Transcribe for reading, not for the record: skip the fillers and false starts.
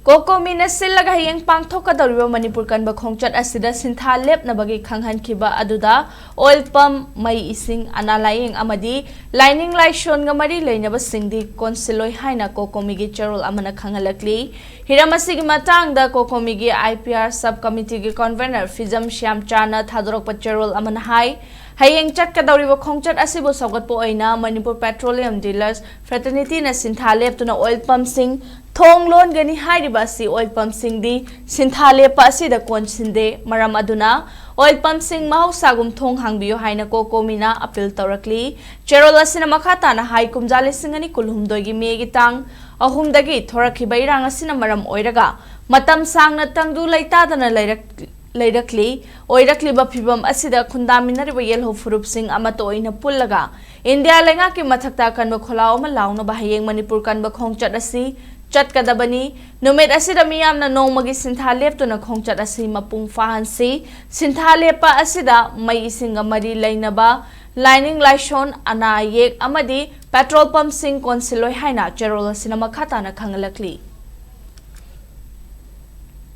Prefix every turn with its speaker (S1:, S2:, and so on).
S1: Cocomi na silaga hiyang pangthokadawriba Manipur kanba khongchat asida sintha lepnabagi khanghankhiba aduda oil pump mai ising analaying amadi lining laishon nga mari leinaba singdi konsiloi haina Cocomi gi charol amana khangalakli hiramasigi matangda Cocomi gi IPR subcommittee gi convener Fizam Shyam Chana thadorok charol amana hai hayeng chatkadawriba khongchat asibo sawgatpo oina Manipur Petroleum Dealers Fraternity na sintha leptuna oil pump sing Thong loan gani hairiba si oil pump sing di sinthale pa si da konsinde maram aduna oil pump sing Mahousagum Thong Hangbiyu haina Cocomi na appeal tawrakli cherola sina makhata na hai kumjali singani kulhumdoi gi megi tang ahumdagi thorakhiba irang asina maram oiraga matam sangna tangdu laitadana leirakli oirakliba phibam asida khundaminariba yelho furup sing amato oina pullaga India lenga ki mathakta kanba kholao ma launa ba hayeng Manipur kanba khongchat asi Chatkadabani, numit asida miyamna nongmagi sintha leptuna khongchat asi mapung fahansi, sintha lepa asida may isinga mari lainaba, lining laishon ana yek amadi petrol pump sing konsiloi haina cherola sina makhata na khangalakli.